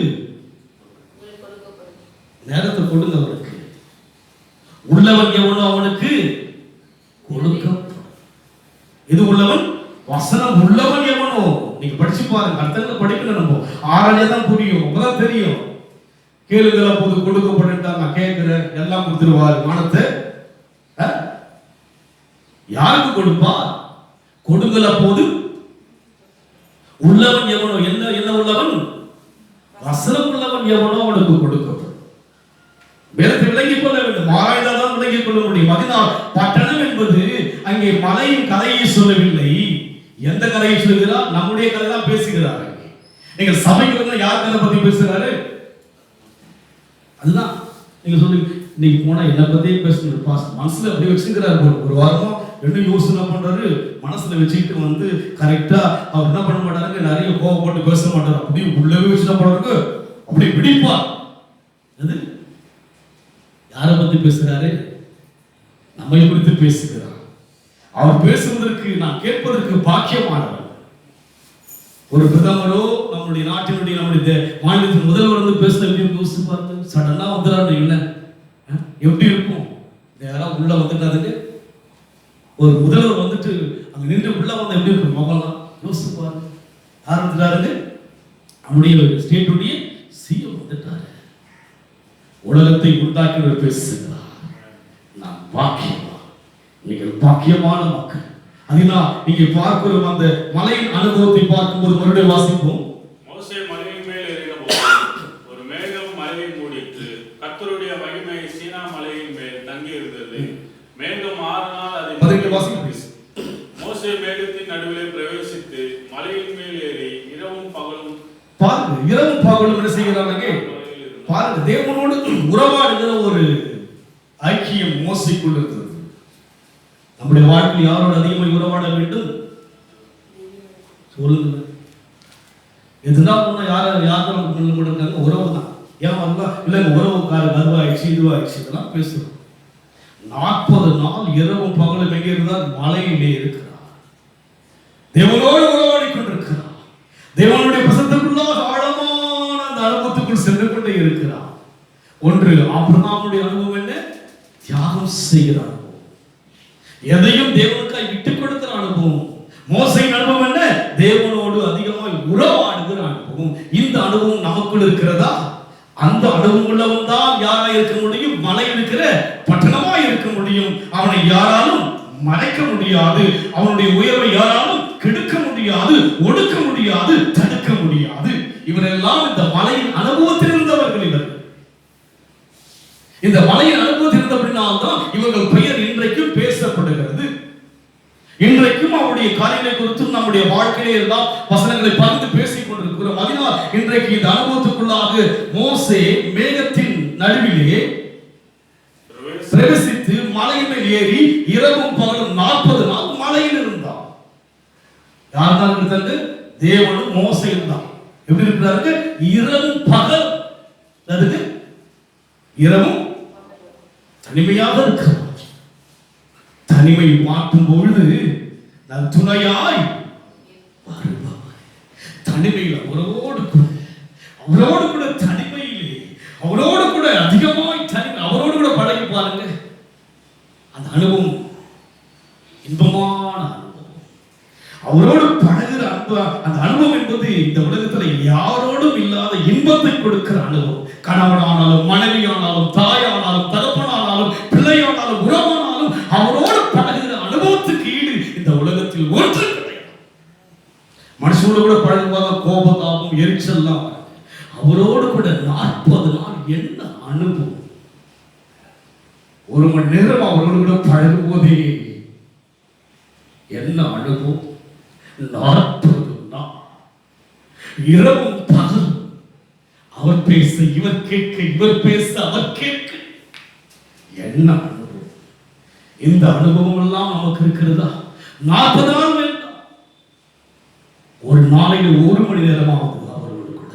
நேரத்தை கொடுங்க. அவனுக்கு உள்ளவன் எவனோ அவனுக்கு கொடுக்கப்படும். இது உள்ளவன் வசனம் உள்ளவன் எவனோ. நீங்க படிச்சு பாருங்க, அர்த்தங்களை படிக்கணும். நம்ம ஆராய்ச்சி தான் புரியும், அப்பதான் தெரியும். கேளுங்கள் அப்போது கொடுக்கப்பட்டா நான் கேட்கிறேன், எல்லாம் கொடுத்துருவார். மானத்தை யாருக்கு கொடுப்பா? கொடுங்கள் அப்போது உள்ளவன் எவனோ. என்ன என்ன உள்ளவன்? வசனம் உள்ளவன் எவனோ அவனுக்கு கொடுக்கப்படும். வேதத்தை விளங்கிக் கொள்ள வேண்டும், ஆராய்ந்தால்தான் விளங்கிக் கொள்ள முடியும். அதனால் பட்டணம் என்பது அங்கே மலையின் கதையை சொல்லவில்லை. எந்த கதையை சொல்கிறார்? நம்முடைய கதை தான் பேசுகிறார். நீங்கள் சபைக்கு யார் கதை பத்தி பேசுகிறாரு? அதுதான் நீங்க சொல்லுங்க. இன்னைக்கு போனா என்ன பத்தியே பேசுறது. மனசுல அப்படி வச்சுக்கிறாரு. ஒரு வாரமா என்ன யோசனை பண்றாரு, மனசுல வச்சுக்கிட்டு கரெக்டா அவர் என்ன பண்ண மாட்டாரு, நிறைய கோவப்பட்டு பேச மாட்டாரு. அப்படி உள்ளவே வச்சுட்டா போறாரு, அப்படி பிடிப்பா. அது யாரை பத்தி பேசுறாரு? நம்மை குறித்து பேசுகிறார். அவர் பேசுவதற்கு நான் கேட்பதற்கு பாக்கியமானவர். ஒரு பிரதமரோ நம்முடைய நாட்டினுடைய நம்முடைய மாநிலத்தின் முதல்வர் பேசுறது எப்படி யோசிச்சு பார்த்து சடனா வந்துடாரு. இல்லை எப்படி இருக்கும்? யாராவது உள்ள வந்துட்டாருங்க, ஒரு முதல்வர் அங்க நின்று உள்ள வந்து எப்படி இருக்கும் முகம்லாம் யோசிச்சு பாருங்க. யார் வந்துட்டாருங்க? நம்முடைய ஸ்டேட்டுடைய சிஎம் வந்துட்டாரு. உலகத்தை உண்டாக்கியவர் பேசுகிறார். நான் பாக்கியமா, நீங்கள் பாக்கியமான மக்கள். அதனால் நீங்க பார்க்கிற அந்த மலையின் அனுபவத்தை பார்க்கும்போது மறுபடியும் வாசிப்போம். மோசே மலையின் மேல் ஏறினபோது ஒரு மேகம் மலையை மூடிட்டு கர்த்தருடைய மகிமை சீனா மலையின் மேல் தங்கி இருந்தது. மேகம் 6 நாள் அதை வாசிப்போம். மோசே மேகத்தின் நடுவிலே பிரவேசித்து மலையின் மேல் ஏறி இரவும் பகலும் பாருங்க, இரவும் பகலும் என்ன செய்கிறாங்க பாருங்க. தேவனோடு உறவாடுகிற ஒரு ஐக்கியம் மோசைக்குள் இருக்கிறது. நம்முடைய வாழ்க்கையில் யாரோட அதிகமாக உறவாட வேண்டும் சொல்லுங்க. எதுதான் ஒண்ணு யாரும் இருக்காங்க, உறவு தான். ஏன் வரலாம் இல்லைங்க, உறவுக்காரர் அதுவாயிடுச்சு இதுவாயிடுச்சு இதெல்லாம் பேசுறோம். 40 நாள் இரவும் பகலும் எங்கே இருந்தால் மலையிலே இருக்கிறார். தேவனோடு உறவாடி கொண்டிருக்கிறார். தேவனுடைய பிரசன்னத்துக்குள்ளாக ஆழமான அந்த அனுபவத்துக்குள் சென்று கொண்டே இருக்கிறார். ஒன்று ஆபிரகாமுடைய அனுபவம் என்ன? தியாகம் செய்கிற அனுபவம், எதையும் தேவனுக்காய் விட்டுக் கொடுக்கிற அனுபவம். மோசையின் அனுபவம் என்ன? தேவனோடு அதிகமாக உறவாடுகிற அனுபவம். இந்த அனுபவம் நமக்குள் இருக்கிறதா? அந்த அனுபவம் உள்ளவன் தான் யாராய் இருக்க முடியும்? மலை இருக்கிற பட்டணமாய் இருக்க முடியும். அவனை யாராலும் மறைக்க முடியாது. அவனுடைய உயர்வை யாராலும் கெடுக்க முடியாது, ஒடுக்க முடியாது, தடுக்க முடியாது. இவரெல்லாம் இந்த மலையின் அனுபவத்தில் இருந்தவர்கள். இவர்கள் இந்த மலையின் அனுபவத்தில் இருந்தபடினால்தான் இவர்கள் பெயர் இன்றைக்கும் பேசப்படுகிறது. இன்றைக்கும் அவருடைய காரியங்களை குறித்தும் நம்முடைய வாழ்க்கையிலே எல்லாம் வசனங்களை பகிர்ந்து பேசிக் கொண்டிருக்கிறோம். அதனால் இன்றைக்கு இந்த அனுபவத்துக்குள்ளாக மோசே மேகத்தின் நடுவிலே பிரவேசித்து மலையின் மேல் ஏறி இரவும் பகலும் 40 நாள் மலையில் இருந்தார். யார் தான் இருந்தாங்க? தேவனும் மோசேயும் தான். எப்படி இருக்கிறாங்க? இரவும் பகல், அதுக்கு இரவும் தனிமையாக இருக்கிறார். தனிமை மாற்றும் பொழுது நான் துணையாய் வருபவர். தனிமையில் அவரோடு கூட தனிமையிலே அவரோடு கூட அதிகமாய் தனிமை அவரோடு கூட பழகி பாருங்க. அந்த அனுபவம் இன்பமான அனுபவம். அவரோடு பழகுற அந்த அனுபவம் என்பது இந்த உலகத்துல யாரோடும் இல்லாத இன்பத்தை கொடுக்கிற அனுபவம். கணவனானாலும் மனைவியானாலும் தாயானாலும் தகப்பனானாலும் பிள்ளையானாலும் உறவானாலும் அவரோடு பழகுகிற அனுபவத்துக்கு ஈடு இந்த உலகத்தில் ஒன்று கிடையாது. மனுஷனோடு கூட பழகுவாங்க, கோபதாபம் எரிச்சல்லாம். அவரோடு கூட 40 நாள் என்ன அனுபவம். 1 மணி நேரம் அவரோடு கூட பழகும் போதே என்ன அனுபவம். 40 நாள் இரவும் பகல் அவர் பேச இவர் கேட்க, இவர் பேச அவர் கேட்க. என்ன அனுபவம். இந்த அனுபவம் எல்லாம் நமக்கு இருக்கிறதா? 40 நாள் வேண்டாம், ஒரு நாளைக்கு 1 மணி நேரமாவது அவரோடு கூட.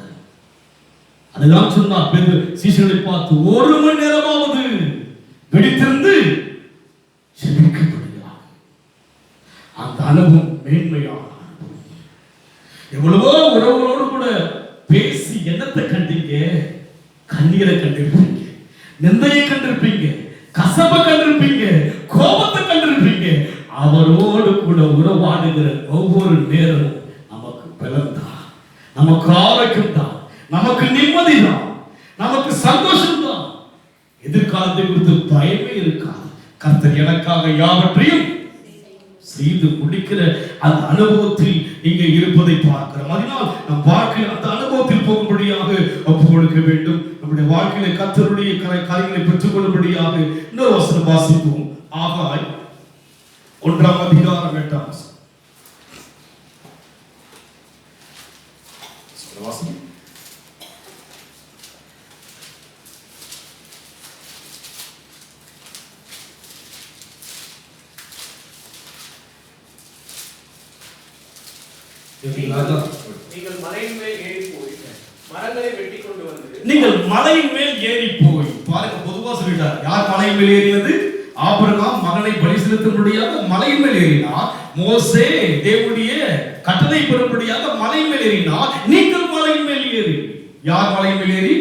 அதுதான் சொன்னார் பேதுரு சீஷர்களை பார்த்து, 1 மணி நேரமாவது வெடித்திருந்து ஜெபிக்கப்படுகிறார். அந்த அனுபவம் மேன்மையான அனுபவம். எவ்வளவோ உறவுகளோடு கூட பேசி என்னத்தை கண்டீங்க? கண்ணீரை கண்டிருப்பீங்க, நிந்தையை கண்டிருப்பீங்க, கசப்பை கண்டிருப்பீங்க, கோபத்தை கண்டிருப்பீங்க. அவரோடு கூட உறவாடுகிற ஒவ்வொரு நேரமும் நமக்கு பலம் தான், நமக்கு ஆரோக்கியம் தான், நமக்கு நிம்மதி தான், நமக்கு சந்தோஷம் தான். எதிர்காலத்தை குறித்து பயமே இருக்காது. கர்த்தர் எனக்காக யாவற்றையும் செய்து முடிக்கிற அந்த அனுபவத்தில் இங்கே இருப்பதை பார்க்கிறோம். அதனால் நம் வாழ்க்கையில் அந்த அனுபவத்தில் போகும்படியாக ஒப்புக் கொடுக்க வேண்டும். நம்முடைய வாழ்க்கையில கர்த்தருடைய காரியங்களை பெற்றுக் கொள்ளும்படியாக இன்னொரு வசனம் வாசிப்போம். ஆகாய் 1ஆம் அதிகாரம் 8ஆம் வசனம் வாசிப்போம். நீங்கள் மலையின் மேல் ஏறி போய் மரங்களை வெட்டி கொண்டு வந்து. நீங்கள் மலையின் மேல் ஏறி போய் பாருங்க, பொதுவா சொல்லிட்டார். யார் மலையின் மேல் ஏறினது? ஆபிரகாம் மகனை பலி செலுத்தும்படியாக மலையின் மேல் ஏறினார். மோசே தேவனுடைய கட்டளை பெறும்படியாக மலையின் மேல் ஏறினார். நீங்கள் மலையின் மேல் ஏறி. யார் மலையின் மேல் ஏறி?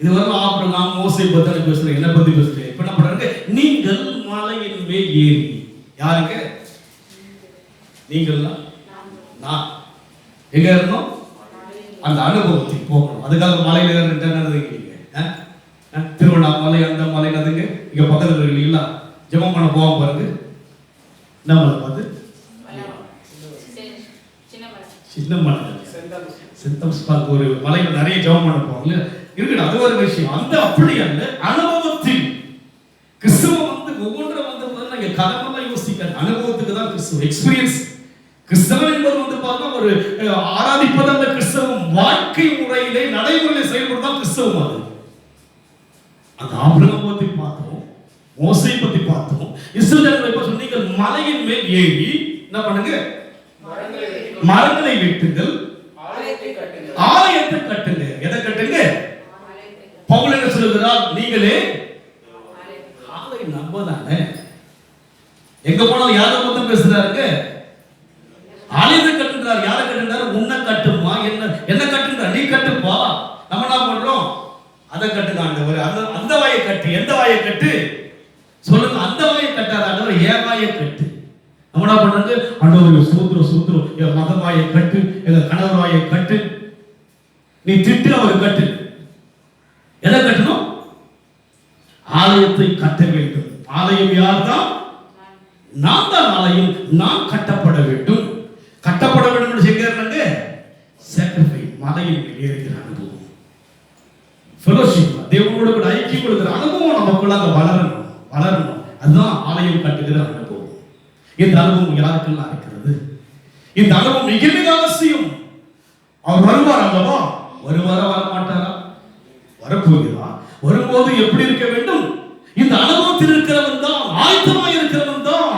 இதுவரை ஆபிரகாம் மோசே பத்தி பேசுறேன், என்ன பத்தி பேசுறேன். இப்ப என்ன பண்றாங்க? நீங்கள் மலையின் மேல் ஏறி. யாருங்க? நீங்கள்லாம் நான் எங்க இருந்தோம்? அந்த அனுபவத்துக்கு போகணும். அதுக்காக மலையில ஏறிட்டீங்க. திருவண்ணாமலை அந்த மலை அதுங்க இங்க பக்கத்துல இருக்கீங்களா? ஜெபம் பண்ண போவாங்க பாருங்க. நம்மளை பார்த்து சின்ன மலை செந்தம் ஒரு மலையில நிறைய ஜெபம் பண்ண போவாங்க இருக்கட்டும், அது ஒரு விஷயம். அந்த அப்படி அல்ல, அனுபவத்தில் கிறிஸ்துவம் ஒவ்வொன்றும் நீங்க கதமெல்லாம் யோசிக்க அனுபவத்துக்கு தான் கிறிஸ்துவ எக்ஸ்பீரியன்ஸ். கிறிஸ்தவம் என்பது பார்த்தா ஒரு ஆராதிப்பது அந்த கிறிஸ்தவம் வாழ்க்கை முறையிலே நடைமுறையிலே செயல்படுதான் கிறிஸ்தவம். அது அந்த ஆபிரகாம் பத்தி பார்த்தோம், மோசே பத்தி பார்த்தோம். இஸ்ரவேலர்களை பற்றி சொன்னீங்க, மலையின் மேல் ஏறி என்ன பண்ணுங்க? மரங்களை வெட்டுங்கள், ஆலயத்தை கட்டுங்க. எதை கட்டுங்க? பவுல் என்ன சொல்லுகிறார்? நீங்களே ஆலயம். நம்ம தானே எங்க போனாலும் யாரை பத்தி பேசுறாருங்க? ஆலயத்தை கட்டுறார். யாரை கட்டுறாரு? உன்னை கட்டுமா? என்ன கட்டுற? நீ கட்டுப்பா. நம்ம என்ன பண்றோம்? அதை கட்டுங்க ஆண்டவர். அந்த வாயை கட்டு. எந்த வாயை கட்டு சொல்லுங்க? அந்த வாயை கட்டாத ஆண்டவர், ஏன் வாயை கட்டு. நம்ம என்ன பண்றது? ஆண்டவர் சூத்திரம் என் மத வாயை கட்டு, எங்க கணவர் வாயை கட்டு, நீ திட்டு அவர் கட்டு. எதை கட்டணும்? ஆலயத்தை கட்ட வேண்டும். ஆலயம் யார் தான்? நான் தான் ஆலயம். நான் கட்டப்பட வேண்டும். கட்டப்பட வேண்டும் செய்கிறாங்க. சாக்ரிஃபைஸ், மலையில் ஏறுகிற அனுபவம், ஃபெலோஷிப், தேவனோடு கூட ஐக்கியம் கொடுக்கிற அனுபவம் நமக்குள்ளாக வளரணும். அதுதான் ஆலயம் கட்டுகிற அனுபவம். இந்த அனுபவம் யாருக்கெல்லாம் இருக்கிறது? இந்த அனுபவம் மிக மிக அவசியம். அவர் வருவார் அல்லவா? வருவாரா வரமாட்டாரா? வரப்போகிறார். வரும்போது எப்படி இருக்க வேண்டும்? இந்த அனுபவத்தில் இருக்கிறவன் தான், ஆயத்தமாக இருக்கிறவன் தான்.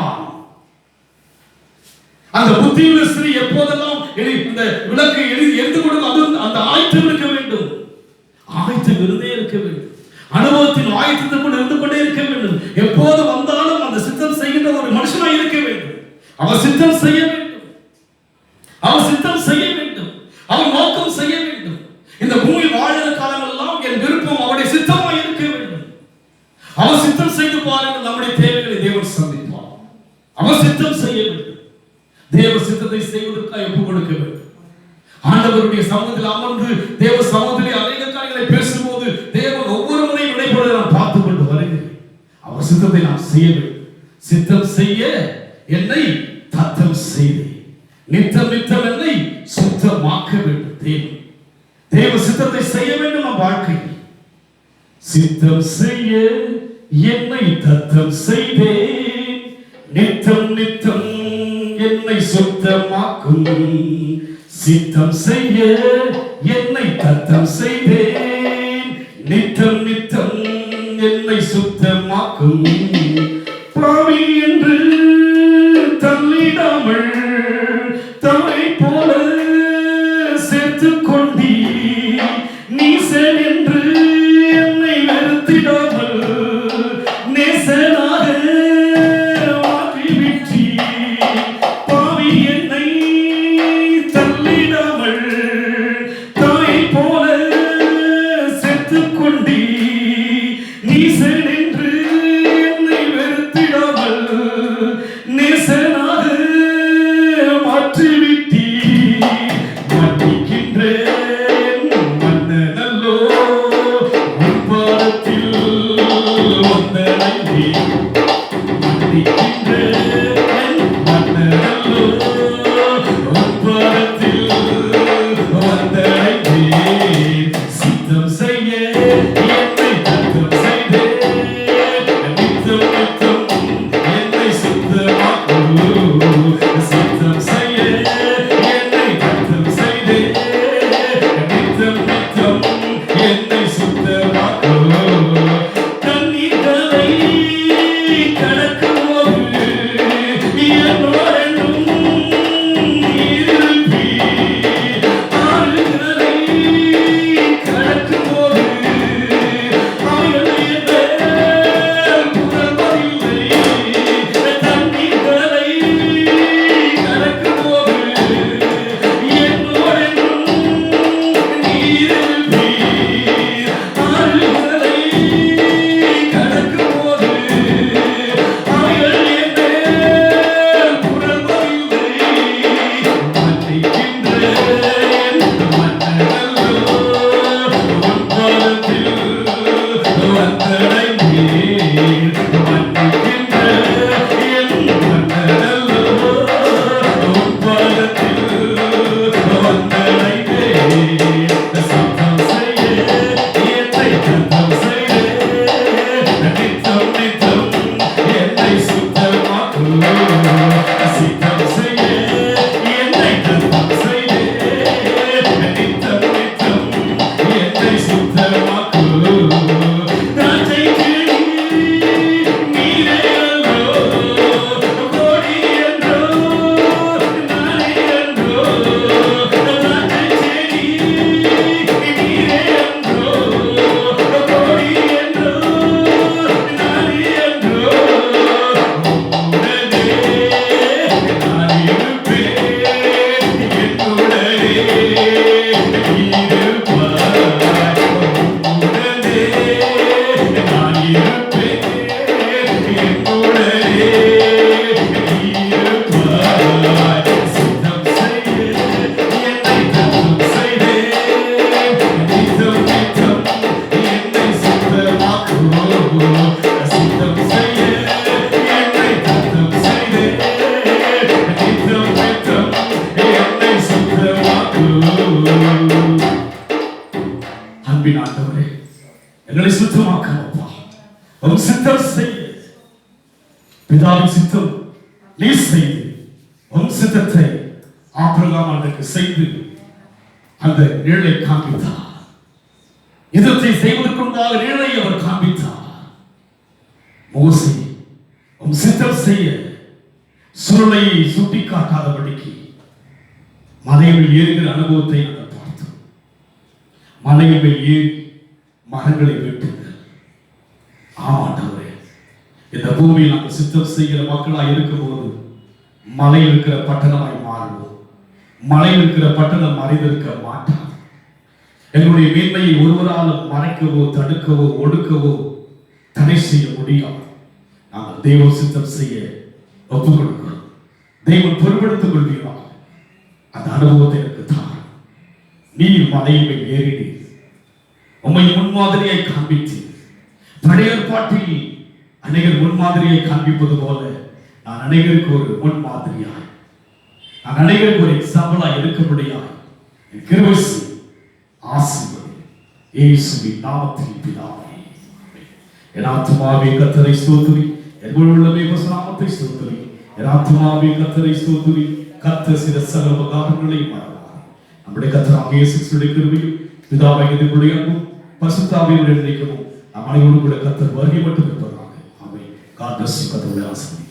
அந்த புத்தியுள்ள ஸ்திரீ எப்போதெல்லாம் இந்த விளக்கை எரிந்து கொடுக்கும், அது அந்த ஆயத்தம் இருக்க வேண்டும். ஆயத்தம் இருந்தே இருக்க வேண்டும். அனுபவத்தின் ஆயத்தத்தை கூட இருந்து கொண்டே இருக்க வேண்டும். எப்போது வந்தாலும் அந்த சித்தம் செய்கின்ற ஒரு மனுஷனாய் இருக்க வேண்டும். அவர் சித்தம் செய்ய வேண்டும். அவர் சித்தம் செய்ய வேண்டும். அவர் நோக்கம் செய்ய வேண்டும். இந்த பூமி வாழுகிற காலமெல்லாம் என் விருப்பம் அவருடைய சித்தமாய் இருக்க வேண்டும். அவர் சித்தம் செய்து பாருங்கள், நம்முடைய தேவைகளை தேவன் சந்திப்பார். அவர் சித்தம் செய்ய வேண்டும். தேவ சித்தத்தை செய்வதற்காக ஒப்புக் கொடுக்க வேண்டும். ஆண்டவருடைய சமூகத்தில் அமர்ந்து தேவ சமூகத்திலே அநேக காரியங்களை பேசும்போது தேவன் ஒவ்வொரு முறையும் இடைப்படுவதை நான் பார்த்துக் கொண்டு வருகிறேன். அவர் சித்தத்தை நான் செய்ய வேண்டும். சித்தம் செய்ய என்னை தத்தம் செய்து நித்தம் என்னை சுத்தமாக்க வேண்டும். தேவ சித்தத்தை செய்ய வேண்டும். நம் வாழ்க்கையில் சித்தம் செய்ய என்னை தத்தம் செய்தேன், நித்தம் என்னை சுத்தமாக்கும். சித்தம் செய்ய என்னை தத்தம் செய்தேன், நித்தம் என்னை சுத்தமாக்கும். பாவி என்று தள்ளிடாமல் தம்மை போல சேர்த்துக் கொண்டீ, நீசன் என்று என்னை வெறுத்திடாமல் நேசனாக மாற்றி விட்டீ. பாவி என்னை தள்ளிடாமல் தம்மை போல சேர்த்துக் கொண்டீ, நீசன் என்று என்னை வெறுத்திடாமல் நேசனாக மாற்றி விட்டீ. மன்னிக்கின்றேன் மன்னனல்லோ, உன் பாதத்தில் வந்தடைந்தே. மன்னிக்கின்றேன் மன்னனல்லோ, உன் பாதத்தில் வந்தடைந்தே. சித்தம் செய்ய என்னை தத்தம் செய்தேன், நித்தம் என்னை சுத்தமாக்கும். சித்தம் செய்ய என்னை தத்தம் செய்தேன், நித்தம் என்னை சுத்தமாக்கும். தண்ணீர்களை கடக்கும்போது நீ செய்து உன் சித்தத்தை ஆபிரகாம் அன்றைக்கு செய்து அந்த நிழலை காண்பித்தார். யுத்தத்தை செய்வதற்கு முன்பாக நிழலை அவர் காண்பித்தார். மோசே உன் சித்தம் செய்ய சுருளையை சுட்டி காட்டாதபடிக்கு மலையில் ஏறுகிற அனுபவத்தை நாங்கள் பார்த்தோம். மலையில் ஏறி மரங்களை வெட்டுங்கள். ஆமாண்டவரே, இந்த பூமியில் நாங்கள் சித்தம் செய்கிற மக்களாய் இருக்கும்போது மலையில் இருக்கிற பட்டணமாய் மாறுவோம். மலையில் இருக்கிற பட்டணம் மறைந்திருக்க மாட்டார். எங்களுடைய மேன்மையை ஒருவரால் மறைக்கவோ தடுக்கவோ ஒடுக்கவோ தடை செய்ய முடியாது. நாங்கள் தெய்வ சித்தம் செய்ய ஒப்புக் கொடுக்கிறோம். தெய்வம் பொறுப்படுத்திக் கொள்கிறார். அந்த அனுபவத்தை எனக்கு தார். நீர் மலையில் ஏறினீர், உம்மை முன்மாதிரியை காண்பித்து பழைய ஏற்பாட்டில் அநேகர் முன்மாதிரியை காண்பிப்பது போல நான் அநேகருக்கு ஒரு முன்மாதிரியாய், நான் அநேகருக்கு ஒரு எக்ஸாம்பிளாய் இருக்கும்படியாய் என் கிருபை ஆசீர்வதி இயேசுவின் நாமத்தில் பிதாவே. என் ஆத்துமாவே கர்த்தரை ஸ்தோத்திரி, என் உள்ளமே நாமத்தை ஸ்தோத்திரி. என் ஆத்துமாவே கர்த்தரை ஸ்தோத்திரி. கர்த்தர் செய்த சகல உபகாரங்களையும் மறவார். நம்முடைய கர்த்தராகிய இயேசு கிறிஸ்துவின் கிருபையும் பிதாவாகிய தேவனுடைய அன்பும் பரிசுத்த ஆவியானவருடைய ஐக்கியமும் நம் அனைவரோடும் கூட கர்த்தர் வருகை மட்டும் இருப்பதாக. ஆமென். God bless you. கர்த்தருடைய ஆசீர்வாதம்.